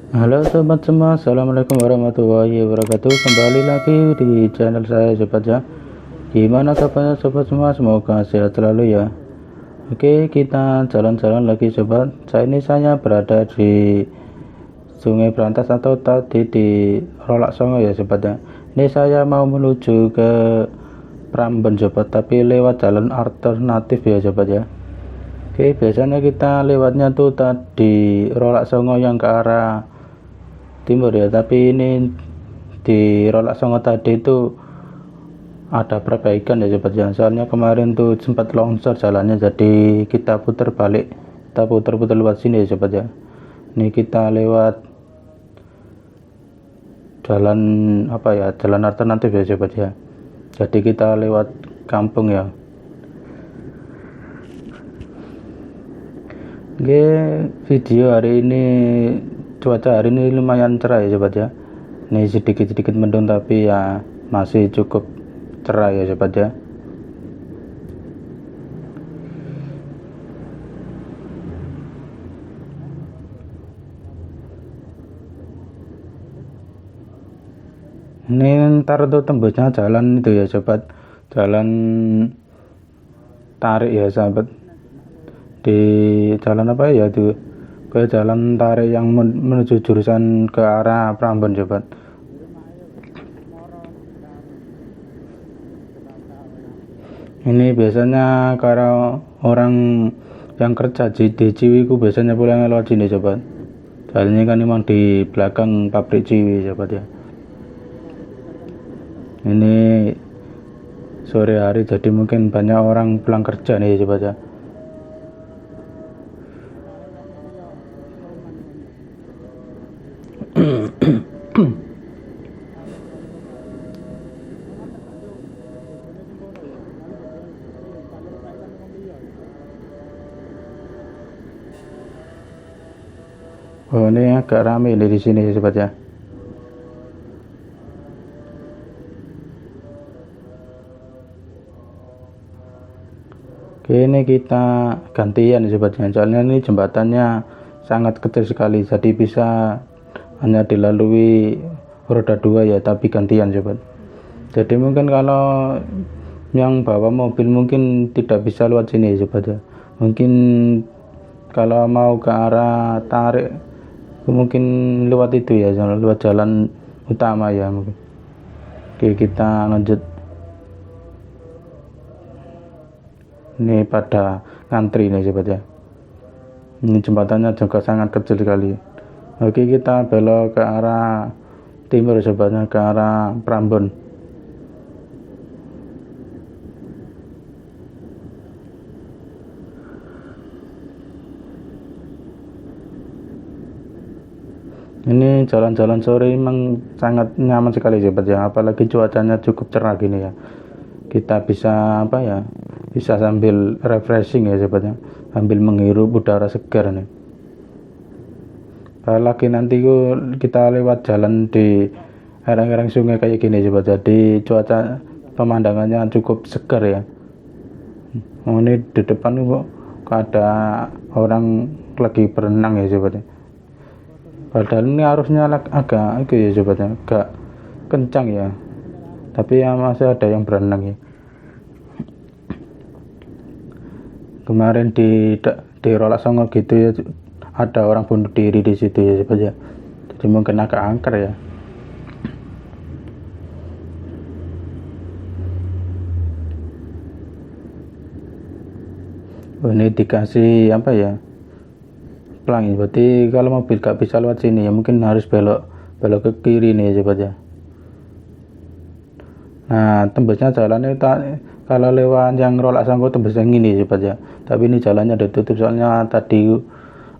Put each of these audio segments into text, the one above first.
Halo sobat semua, assalamualaikum warahmatullahi wabarakatuh. Kembali lagi di channel saya sobat ya. Gimana kabarnya sobat semua? Semoga sehat selalu ya. Oke, kita jalan-jalan lagi sobat. Saya berada di Sungai Brantas atau tadi di Rolak Songo ya sobat ya. Ini saya mau menuju ke Pramben sobat, tapi lewat jalan alternatif ya sobat ya. Oke, biasanya kita lewatnya tuh tadi Rolak Songo yang ke arah timur ya, tapi ini di Rolak Songo tadi itu ada perbaikan ya sobat ya. Soalnya kemarin tuh sempat longsor jalannya, jadi kita putar balik, kita putar-putar lewat sini ya sobat ya. Ini kita lewat jalan jalan alternatif ya sobat ya. Jadi kita lewat kampung ya. Oke, video hari ini, cuaca hari ini lumayan cerah ya sobat ya. Ini sedikit-sedikit mendung tapi ya masih cukup cerah ya sobat ya. Ini ntar tuh tembusnya jalan itu ya sobat, jalan tarik ya sahabat. Di jalan apa ya itu, ke jalan tarik yang menuju jurusan ke arah Pramben sobat. Ini biasanya kalau orang yang kerja di Ciwi ku biasanya pulang lewat sini sobat. Jalannya kan memang di belakang pabrik Ciwi sobat ya. Ini sore hari jadi mungkin banyak orang pulang kerja nih sobat ya. Oh, ini agak rame nih di sini sobat ya. Oke, ini kita gantian ya sobat ya. Soalnya ini jembatannya sangat kecil sekali, jadi bisa hanya dilalui roda 2 ya, tapi gantian sobat. Jadi mungkin kalau yang bawa mobil mungkin tidak bisa lewat sini ya sobat ya. Mungkin kalau mau ke arah tarik mungkin lewat itu ya, lewat jalan utama ya mungkin. Oke, kita lanjut. Ini pada ngantri nih sobat ya. Ini jembatannya juga sangat kecil sekali. Oke, kita belok ke arah timur sobatnya, ke arah Pramben. Ini jalan-jalan sore memang sangat nyaman sekali sobat ya, apalagi cuacanya cukup cerah gini ya. Kita bisa bisa sambil refreshing ya sobat ya, sambil menghirup udara segar nih. Apalagi nanti kita lewat jalan di lereng-lereng sungai kayak gini sobat, jadi cuaca pemandangannya cukup segar ya. Ini di depan kok ada orang lagi berenang ya sobat ya. Padahal ini arusnya agak ya sobat ya, agak kencang ya, tapi ya masih ada yang berenang ya. Kemarin di Rolak Songo gitu ya, ada orang bunuh diri di situ ya sobat ya, jadi mungkin agak angker ya. Ini dikasih pelangi, berarti kalau mobil gak bisa lewat sini ya mungkin harus belok ke kiri nih ya sobat ya. Nah, tembusnya jalannya kalau lewat yang Rolak Songo tembusnya gini sobat ya, tapi ini jalannya ditutup soalnya tadi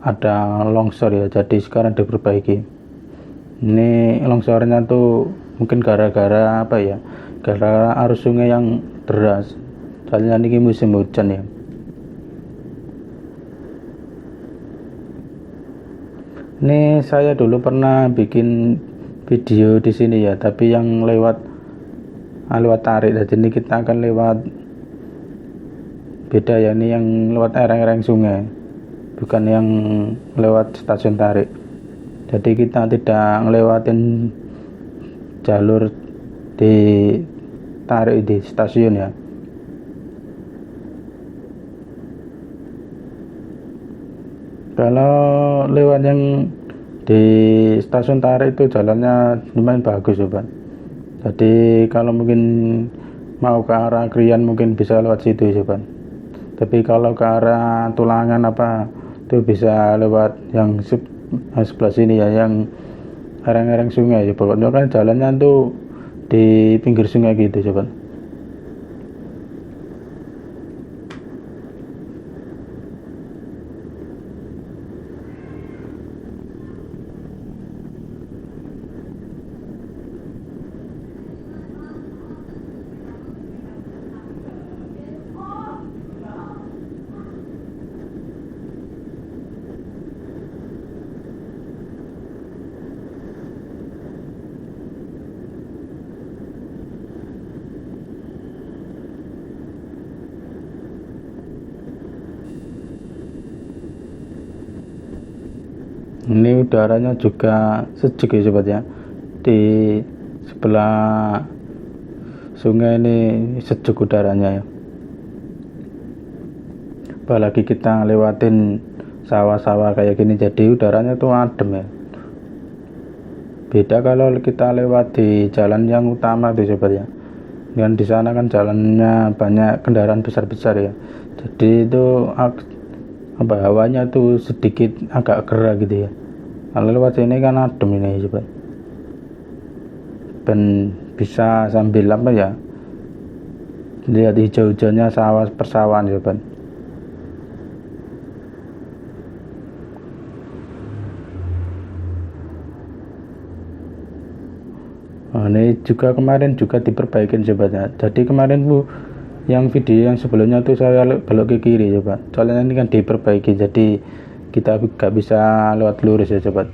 ada longsor ya, jadi sekarang diperbaiki. Ini longsornya tuh mungkin gara-gara gara arus sungai yang deras, soalnya ini musim hujan ya. Ini saya dulu pernah bikin video di sini ya, tapi yang lewat tarik. Jadi ini kita akan lewat beda ya, ini yang lewat lereng-lereng sungai, bukan yang lewat stasiun tarik. Jadi kita tidak ngelewatin jalur di tarik di stasiun ya. Kalau lewat yang di stasiun tarik itu jalannya lumayan bagus sobat. Jadi kalau mungkin mau ke arah Krian mungkin bisa lewat situ sobat. Tapi kalau ke arah Tulangan apa itu bisa lewat yang sebelah sini ya, yang lereng-lereng sungai ya. Pokoknya kan jalannya tuh di pinggir sungai gitu sobat. Ini udaranya juga sejuk ya sobat ya. Di sebelah sungai ini sejuk udaranya ya. Apalagi kita lewatin sawah-sawah kayak gini, jadi udaranya tuh adem ya. Beda kalau kita lewat di jalan yang utama tuh sobat ya. Dan di sana kan jalannya banyak kendaraan besar-besar ya. Jadi itu hawanya tuh sedikit agak gerah gitu ya. Kalau lewat sini kan adem ini sobat. Dan bisa sambil apa ya, lihat hijau-hijaunya sawah persawahan sobat. Nah, ini juga kemarin juga diperbaikin sobat ya. Jadi kemarin bu yang video yang sebelumnya tuh saya belok ke kiri sobat. Soalnya ini kan diperbaiki, jadi kita gak bisa lewat lurus ya sobat.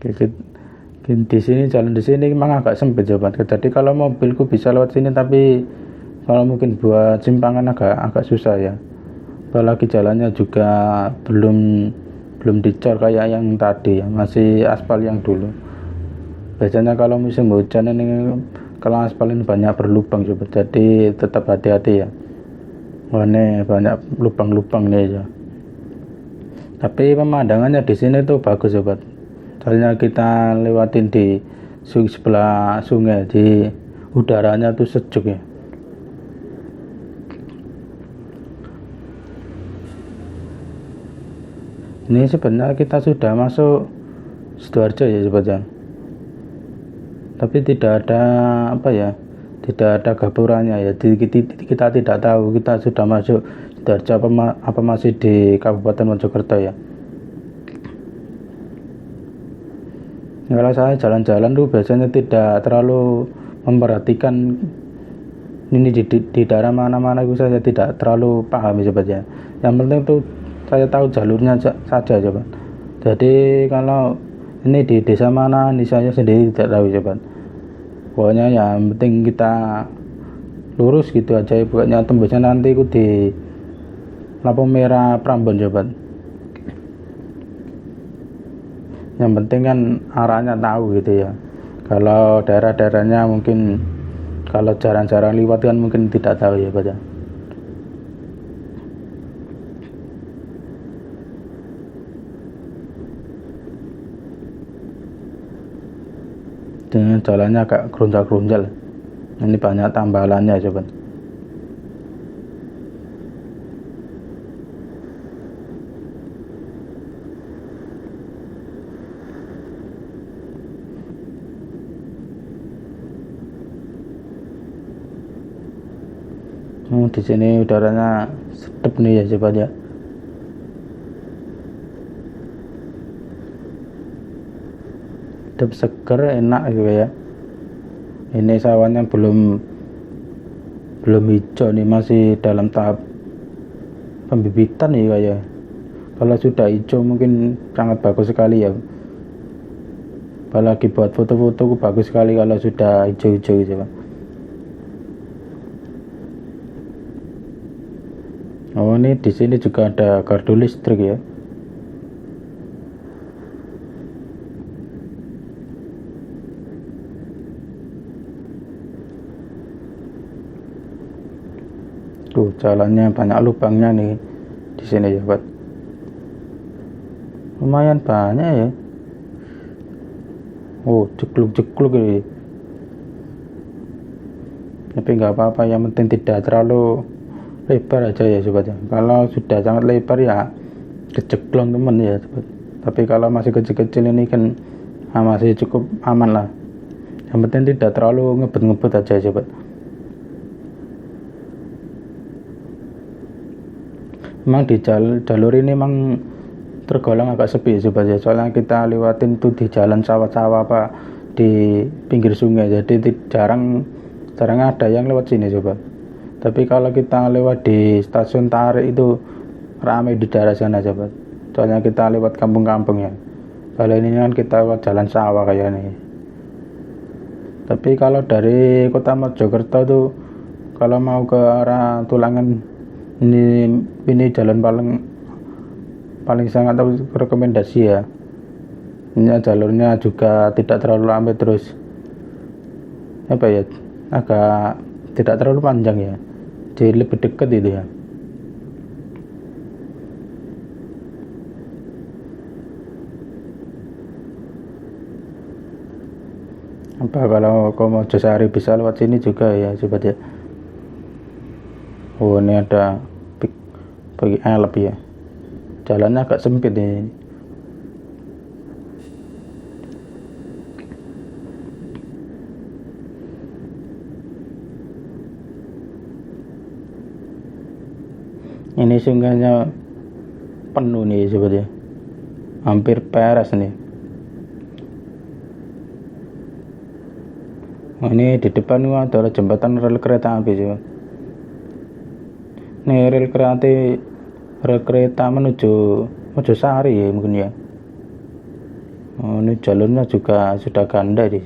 Di sini jalan di sini memang agak sempit sobat. Jadi kalau mobilku bisa lewat sini, tapi kalau mungkin buat simpangan agak susah ya. Apalagi jalannya juga belum dicor kayak yang tadi ya, masih aspal yang dulu. Biasanya kalau musim hujan ini kalau aspal ini banyak berlubang sobat, jadi tetap hati-hati ya. Wah, ini banyak lubang-lubang nih ya. Tapi pemandangannya di sini tuh bagus sobat. Soalnya kita lewatin di sebelah sungai, di udaranya tuh sejuk ya. Ini sebenarnya kita sudah masuk Sidoarjo ya sobat ya. Tapi tidak ada apa ya, tidak ada gapurannya ya. Kita tidak tahu kita sudah masuk Sidoarjo apa masih di Kabupaten Mojokerto ya. Kalau saya jalan-jalan tuh biasanya tidak terlalu memperhatikan ini di daerah mana-mana itu, saya tidak terlalu paham ya sobat ya. Yang penting tuh saya tahu jalurnya saja sobat. Jadi kalau ini di desa mana ini saya sendiri tidak tahu sobat. Pokoknya yang penting kita lurus gitu aja ya. Pokoknya tembusnya nanti itu di lampu merah Prambon sobat. Yang penting kan arahnya tahu gitu ya. Kalau daerah-daerahnya mungkin kalau jarang-jarang lewat kan mungkin tidak tahu ya sobat ya. Dengan jalannya agak gerunjal-gerunjal. Ini banyak tambalannya sobat. Di sini udaranya sedap nih ya sobat ya. Sedap, seger, enak gitu ya. Ini sawahnya belum hijau nih, masih dalam tahap pembibitan ya kayak. Kalau sudah hijau mungkin sangat bagus sekali ya. Apalagi buat foto-foto bagus sekali kalau sudah hijau-hijau gitu Pak. Oh, ini di sini juga ada gardu listrik ya. jalannya banyak lubangnya nih di sini ya, Pak. Lumayan banyak ya. Oh, jekluk-jekluk ini. Tapi nggak apa-apa, yang penting tidak terlalu lebar aja ya, sobat ya. Kalau sudah sangat lebar ya keceklong teman ya, sobat. Tapi kalau masih kecil-kecil ini kan masih cukup aman lah. Yang penting tidak terlalu ngebut-ngebut aja, sobat. Memang di jalur ini memang tergolong agak sepi, sobat ya. Soalnya kita lewatin tuh di jalan sawah-sawah apa di pinggir sungai, jadi jarang ada yang lewat sini, sobat. Tapi kalau kita lewat di stasiun Tarik itu ramai di daerah sana, sobat. Soalnya kita lewat kampung-kampung ya. Kalau ini kan kita lewat jalan sawah kayak ini. Tapi kalau dari kota Mojokerto tuh kalau mau ke arah Tulangan ini jalan paling sangat rekomendasi ya. Ini jalurnya juga tidak terlalu lambat, terus apa ya, agak tidak terlalu panjang ya, jadi lebih dekat itu ya. Apa kalau kau mau Josari bisa lewat sini juga ya, sobat ya. Oh, ini ada bagi elep ya, jalannya agak sempit ini. Ini sungainya penuh nih, sobat ya, hampir peres nih. Ini di depan adalah jembatan rel kereta api, sobat. Ini rel kereta menuju Mojosari ya mungkin ya. Oh, ini jalurnya juga sudah ganda di.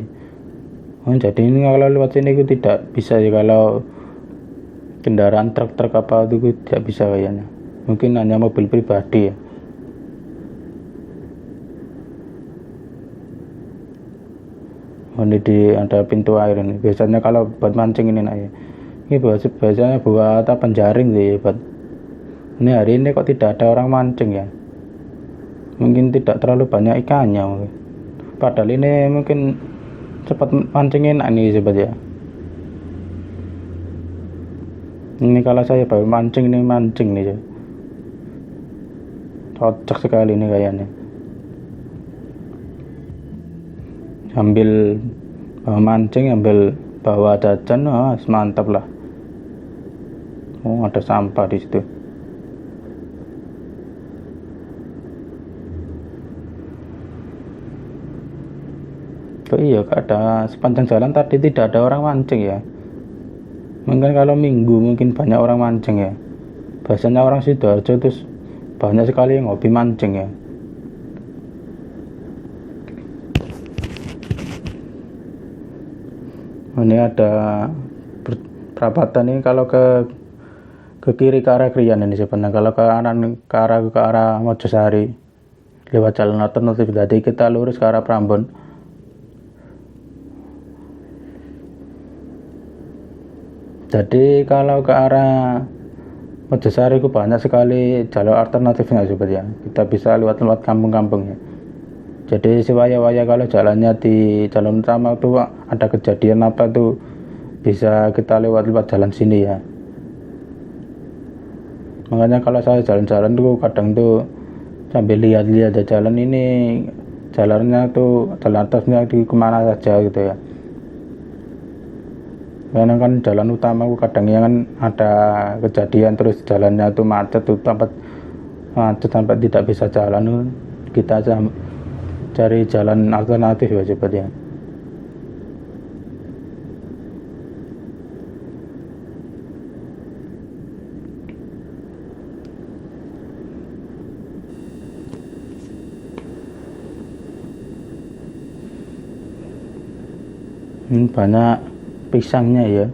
Oh, jadi ini kalau lewat sini itu tidak bisa ya, kalau kendaraan truk apa itu tidak bisa kayaknya. Mungkin hanya mobil pribadi ya. Oh, ini ada pintu air ini. Biasanya kalau buat mancing ini nak ya. Ini biasanya buat penjaring sih, buat. Ini hari ini kok tidak ada orang mancing ya. Mungkin tidak terlalu banyak ikannya mungkin. Padahal ini mungkin cepat mancingin ini, sobat ya. Ini kalau saya baru mancing nih ya. Cocok sekali ini kayaknya. Sambil mancing, ambil bawa jajan, mantap lah. Oh, ada sampah di situ. Oh iya, ada sepanjang jalan tadi tidak ada orang mancing ya. Mungkin kalau minggu mungkin banyak orang mancing ya. Biasanya orang Sidoarjo terus banyak sekali yang hobi mancing ya. Ini ada perapatan ini kalau ke kiri ke arah Krian ini sebenarnya. Kalau ke arah Mojosari lewat jalan alternatif, jadi kita lurus ke arah Prambon. Jadi kalau ke arah Mojosari itu banyak sekali jalur alternatifnya, sobat ya. Kita bisa lewat kampung-kampung ya. Jadi sewaya-waya kalau jalannya di jalan utama itu ada kejadian apa tuh bisa kita lewat jalan sini ya. Makanya kalau saya jalan-jalan tuh kadang tuh sambil lihat-lihat ya, jalan ini jalannya tuh jalan atasnya di kemana saja gitu ya. Karena kan jalan utama kadang ya kan ada kejadian terus jalannya tuh macet tuh, sampai tidak bisa jalan, kita cari jalan alternatif ya, sobat ya. Ini banyak pisangnya ya.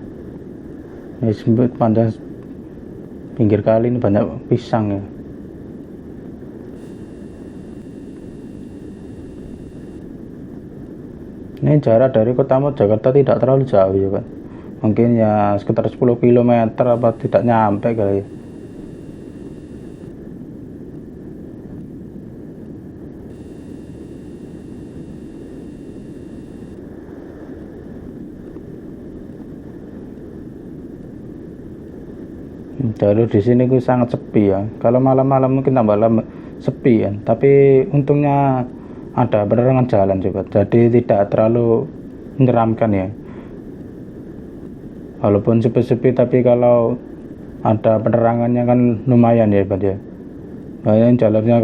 Ini panjang pinggir kali ini banyak pisang ya. Ini jarak dari kota Mojokerto tidak terlalu jauh ya, Pak. mungkin ya sekitar 10 kilometer apa tidak nyampe kali. Jalur di sini ku sangat sepi ya. Kalau malam-malam mungkin tambah sepi ya. Tapi untungnya ada penerangan jalan sobat. Jadi tidak terlalu menyeramkan ya. Walaupun sepi-sepi tapi kalau ada penerangannya kan lumayan ya sobat ya. Banyak jalurnya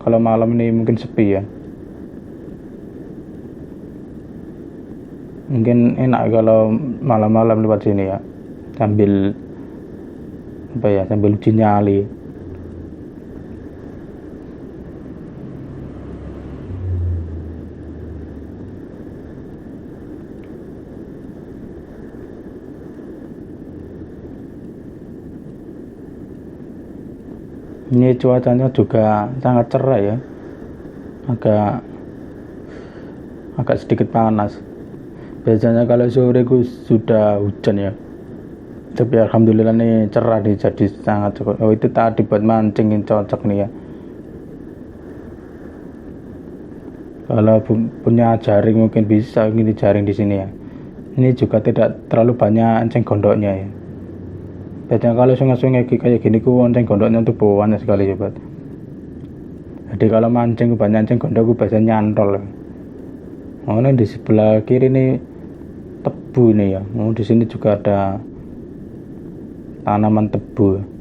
kalau malam ini mungkin sepi ya. Mungkin enak kalau malam-malam lewat sini ya. Sambil uji nyali. Ini cuacanya juga sangat cerah ya, agak sedikit panas. Biasanya kalau sore sudah hujan ya, tapi alhamdulillah nih cerah nih, jadi sangat cukup. Oh itu tadi buat mancing cocok nih ya. Kalau punya jaring mungkin bisa ini jaring di sini ya. Ini juga tidak terlalu banyak enceng gondoknya ya. Biasanya kalau sungai-sungai kayak gini enceng gondoknya tuh banyak sekali sobat. Jadi kalau mancing banyak enceng gondok biasanya nyantol. Oh ini di sebelah kiri nih tebu ini ya. Oh di sini juga ada tanaman tebu.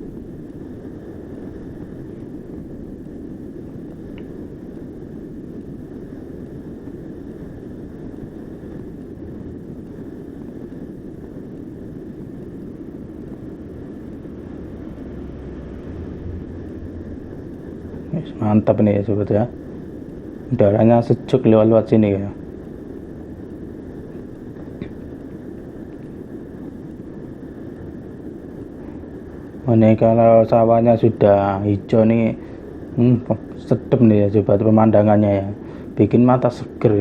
Mantap nih ya sobat ya. Udaranya sejuk lewat sini ya. Ini kalau sawahnya sudah hijau nih, sedap nih ya sobat pemandangannya ya. Bikin mata seger.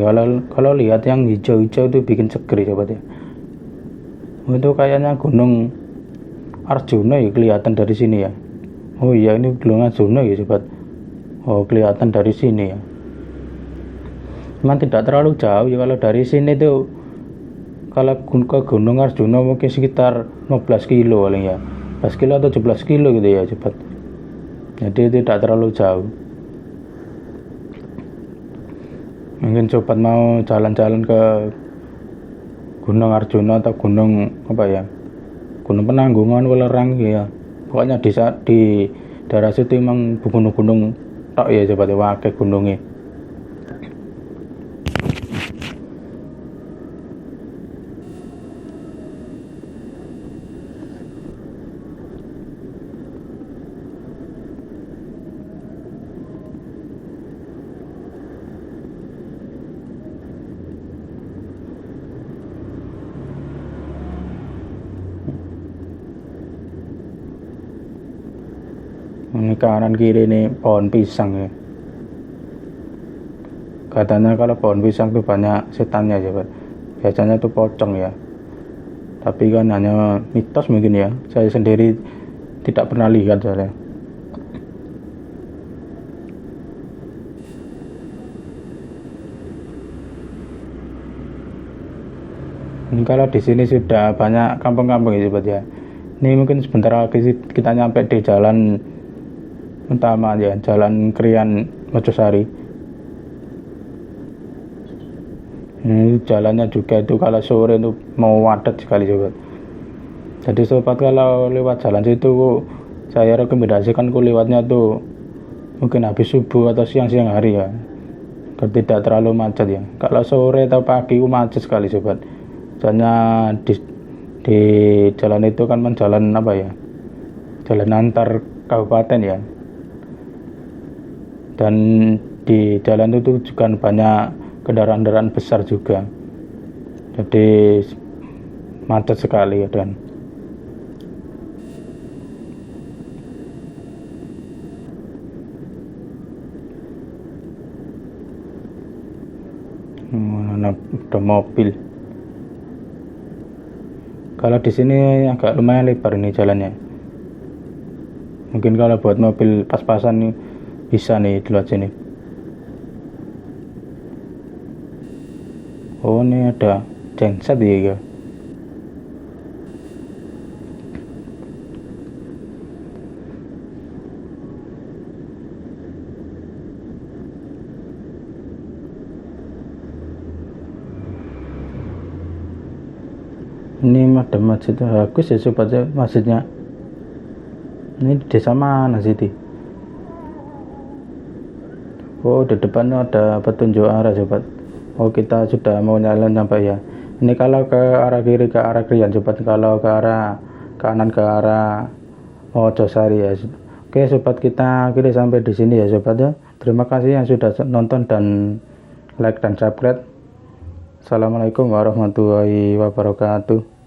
Kalau lihat yang hijau-hijau itu bikin seger ya sobat ya. Itu kayaknya Gunung Arjuna ya kelihatan dari sini ya. Oh iya ini Gunung Arjuna ya sobat. Oh kelihatan dari sini ya. Memang tidak terlalu jauh ya kalau dari sini tuh. Kalau ke Gunung Arjuna mungkin sekitar 15 kilo paling ya. 15 kilo atau 17 kilo gitu ya sobat. Jadi tidak terlalu jauh. Mungkin sobat mau jalan-jalan ke Gunung Arjuna atau gunung apa ya, Gunung Penanggungan, Welerang ya. Pokoknya di daerah situ emang gunung-gunung tok ya sobat ya, wakil gunungnya. Ini kanan kiri ini pohon pisang ya. Katanya kalau pohon pisang itu banyak setannya ya Pak. Biasanya itu pocong ya. Tapi kan hanya mitos mungkin ya. Saya sendiri tidak pernah lihat soalnya. Ini kalau di sini sudah banyak kampung-kampung ya Sobat ya. Ini mungkin sebentar lagi kita nyampe di jalan utama ya, Jalan Krian Mojosari. Ini jalannya juga itu kalau sore itu mau wadat sekali sobat. Jadi sobat kalau lewat jalan situ saya rekomendasikan lewatnya tuh mungkin habis subuh atau siang-siang hari ya, agar tidak terlalu macet ya. Kalau sore atau pagi macet sekali sobat. Soalnya di jalan itu kan jalan apa ya, jalan antar kabupaten ya. Dan di jalan itu juga banyak kendaraan-kendaraan besar juga, jadi macet sekali ya. Dan ada mobil. Kalau di sini agak lumayan lebar ini jalannya. Mungkin kalau buat mobil pas-pasan nih bisa nih di luar sini. Oh, ini ada genset ya. Ini ada masjid bagus ya sobat ya, masjidnya. Ini di desa mana sih? Oh, di depannya ada petunjuk arah sobat. Oh, kita sudah mau jalan sampai ya. Ini kalau ke arah kiri ke arah Krian sobat, kalau ke arah kanan ke arah Mojosari ya. Oke sobat, kita akhiri sampai di sini ya sobat ya. Terima kasih yang sudah nonton dan like dan subscribe. Assalamualaikum warahmatullahi wabarakatuh.